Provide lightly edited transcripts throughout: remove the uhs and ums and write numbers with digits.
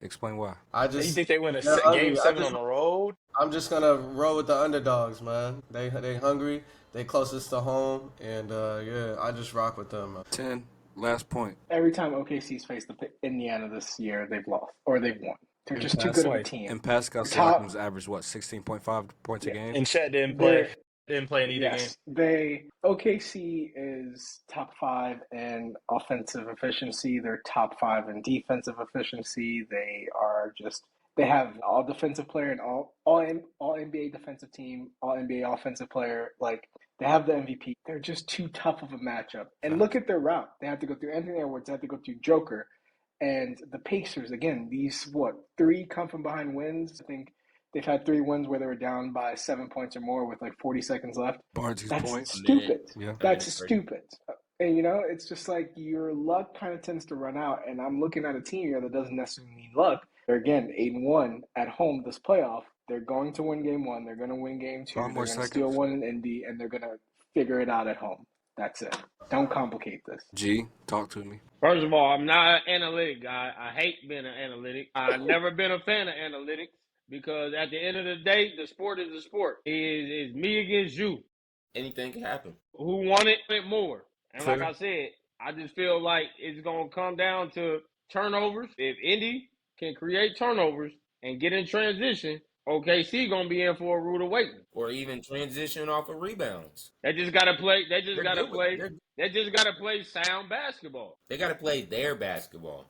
Explain why. You just think they win a they're game hungry. seven on the road? I'm just gonna roll with the underdogs, man. They hungry. They closest to home, and yeah, I just rock with them. 10. Last point. Every time OKC's faced Indiana this year, they've lost or they've won. They're And, just too That's good of a why. team. and Pascal They're Siakam's top. average, what, 16.5 points a Yeah, game? And Chet didn't play. they're Didn't play in either game. yes. They OKC is top five in offensive efficiency. They're top five in defensive efficiency. They have all defensive player and all NBA defensive team, all NBA offensive player. Like they have the MVP. They're just too tough of a matchup. And look Facts. at their route. They have to go through Anthony Edwards. They have to go through Joker, and the Pacers again. These three come from behind wins. I think they've had three wins where they were down by 7 points or more with like 40 seconds left. Barnes' That's point. A minute, stupid. Yeah. a That's minute 30. stupid. And it's just like your luck kind of tends to run out. And I'm looking at a team here that doesn't necessarily need luck. They're again 8-1 at home this playoff. They're going to win game one. They're going to win game two. 5 more They're going to steal seconds. one in Indy, and they're going to figure it out at home. That's it. Don't complicate this. G, talk to me. First of all, I'm not an analytic guy. I hate being an analytic. I've never been a fan of analytics because at the end of the day, the sport is the sport. It's me against you. Anything can happen. Who wanted it more? And like Fair. I said, I just feel like it's going to come down to turnovers. If Indy can create turnovers and get in transition, OKC going to be in for a rude awakening. Or even transition off of rebounds. They just got to play. They just They're got to good with play. they're, They just got to play sound basketball. they got to play their basketball.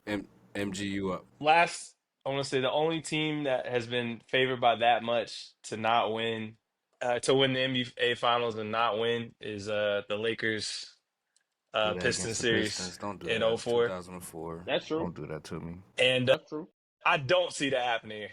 MGU up. Last, I want to say the only team that has been favored by that much to not win, to win the NBA Finals and not win is the Lakers Do that Pistons against the series Pistons. Don't do in that. '04. 2004. That's true. Don't do that to me. And That's true. I don't see that happening here.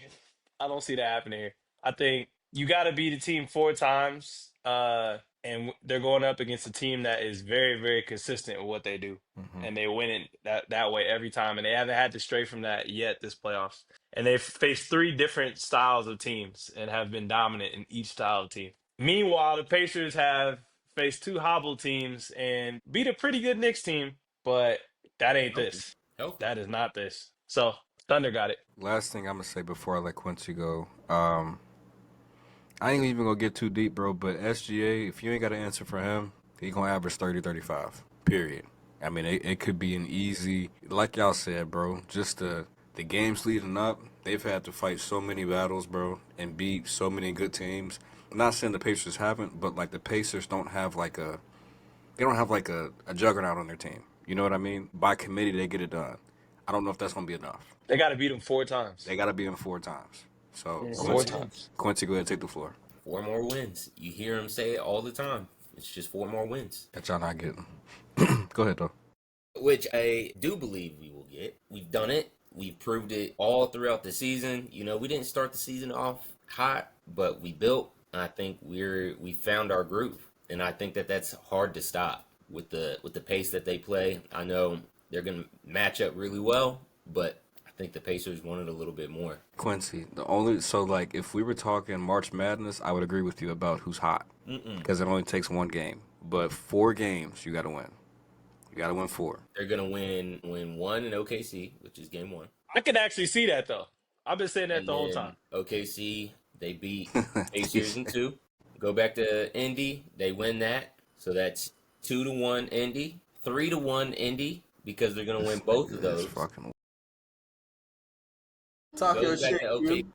I don't see that happening here. I think you got to beat a team four times, and they're going up against a team that is very, very consistent with what they do, and they win it that way every time. And they haven't had to stray from that yet this playoffs. And they've faced three different styles of teams and have been dominant in each style of team. Meanwhile, the Pacers have faced two hobbled teams and beat a pretty good Knicks team, but that ain't Healthy. this. Healthy. That is not this. So Thunder got it. Last thing I'm gonna say before I let Quincy go. I ain't even gonna get too deep, bro. But SGA, if you ain't got an answer for him, he gonna average 30, 35. Period. I mean, it could be an easy, like y'all said, bro. Just the games leading up, they've had to fight so many battles, bro, and beat so many good teams. I'm not saying the Pacers haven't, but like the Pacers don't have like a juggernaut on their team. You know what I mean? By committee, they get it done. I don't know if that's gonna be enough. They got to beat them four times. They gotta beat him 4 times. So Four times. Quincy, go ahead and take the floor. 4 more wins. You hear him say it all the time. It's just 4 more wins. That y'all not getting. Go ahead though. Which I do believe we will get. We've done it. We've proved it all throughout the season. We didn't start the season off hot, but we built. I think we found our groove, and I think that's hard to stop with the pace that they play. I know they're going to match up really well, but I think the Pacers wanted a little bit more. Quincy, like if we were talking March Madness, I would agree with you about who's hot because it only takes one game, but 4 games you got to win. You got to win 4. They're going to win 1 in OKC, which is game 1. I can actually see that though. I've been saying that And the whole then time. OKC, they beat Pacers in 2. Go back to Indy, they win that. So that's 2-1 Indy, 3-1 Indy because they're gonna win both of those. Fucking... Talk your Goes back shit, to OK. Q.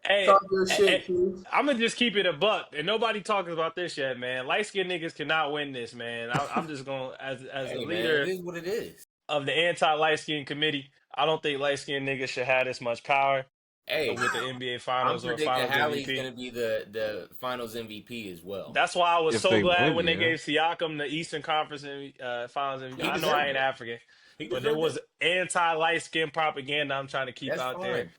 Hey, Talk your shit, Q. I'm gonna just keep it a buck, and nobody talking about this yet, man. Light skinned niggas cannot win this, man. I'm just gonna, as Hey, a man, leader it is what it is. of the anti light skin committee, I don't think light skinned niggas should have this much power Hey, with the NBA I'm Finals or predicting Finals Hallie's MVP. gonna be the Finals MVP as well. That's why I was If so they glad win, when they yeah. gave Siakam the Eastern Conference Finals MVP. He I know deserved I ain't it. African, He but there deserved was it. anti-light skin propaganda I'm trying to keep That's out there, fine.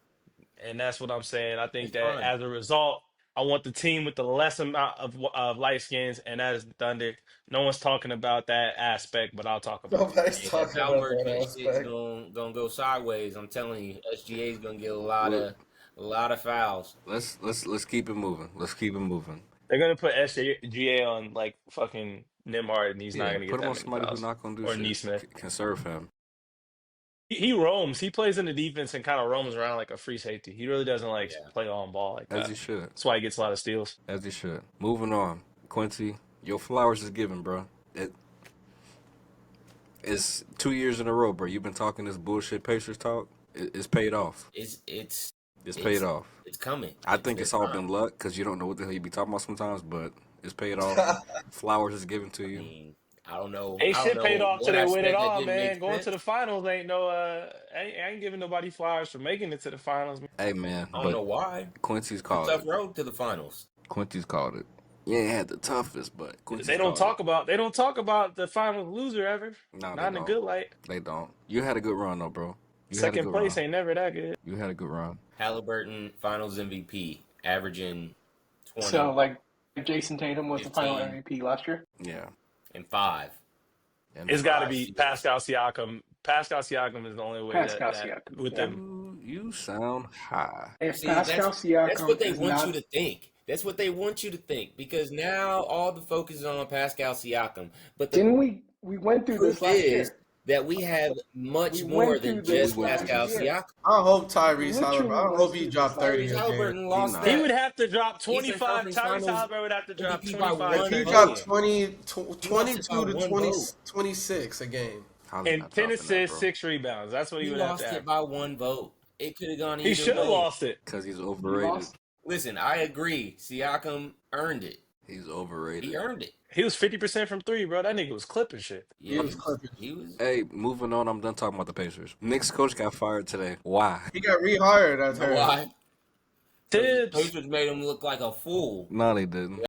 and that's what I'm saying. I think It's that fine. as a result, I want the team with the less amount of light skins, and that is the Thunder. No one's talking about that aspect, but I'll talk about it. Nobody's Hey, that talking power about that merchant shit's aspect. gonna go sideways. I'm telling you, SGA is gonna get a lot of fouls. Let's keep it moving. Let's keep it moving. They're gonna put SGA on like fucking Nimhard, and he's not Yeah, gonna put get him on that many somebody who's fouls. not gonna do Or shit. Neesmith. Conserve him. He roams. He plays in the defense and kind of roams around like a free safety. He really doesn't like Yeah. play on ball like As that. he should. That's why he gets a lot of steals. As he should. Moving on. Quincy, your flowers is given, bro. It's 2 years in a row, bro. You've been talking this bullshit Pacers talk. It's paid off. It's paid off. It's coming. I think it's all time. been luck because you don't know what the hell you be talking about sometimes, but it's paid off. Flowers is given to I you. mean, I don't know. Hey, shit paid off till they win it all, didn't man. make Going sense. to the finals ain't no. I ain't giving nobody flowers for making it to the finals. Hey, man. I don't know why. Quincy's It's a called tough it. road to the finals. Quincy's called it. You ain't had the toughest, but Quincy's They don't called talk about the finals loser ever. it. No, Not in a good light. They don't. You had a good run, though, bro. You had a Second good place run. ain't never that good. You had a good run. Halliburton Finals MVP, averaging 20 So, like, Jason Tatum was the final 15. MVP last year. Yeah. and 5. And It's got to five be seasons. Pascal Siakam. Pascal Siakam is the only way Pascal that Siakam. with them. You sound high. If See, Pascal Siakam that's what they is want not, you to think. That's what they want you to think because now all the focus is on Pascal Siakam. But the didn't we went through this truth last is year? that we have much We more went than through this just last Pascal year. Siakam. I hope Tyrese Literally Halliburton. I went hope through he this dropped last 30 Tyrese a game. Halliburton lost He He not. would have to drop Eastern 25. Conference Tyrese Finals Halliburton would have to drop MVP by 25. one He vote. dropped 22 lost it by to one 20, vote. 26 a game. How's he And not 10 dropping that, assists, bro? 6 rebounds. That's what he He would have lost to it have. by one vote. It could have gone He either should have way. lost it. Because he's He overrated. lost. Listen, I agree. Siakam earned it. He's overrated. He earned it. He was 50% from 3, bro. That nigga was clipping shit. Yeah, was clipping. He was. Hey, moving on. I'm done talking about the Pacers. Knicks coach got fired today. Why? He got rehired, I You know heard. why? Tibbs. Pacers made him look like a fool. No, they didn't.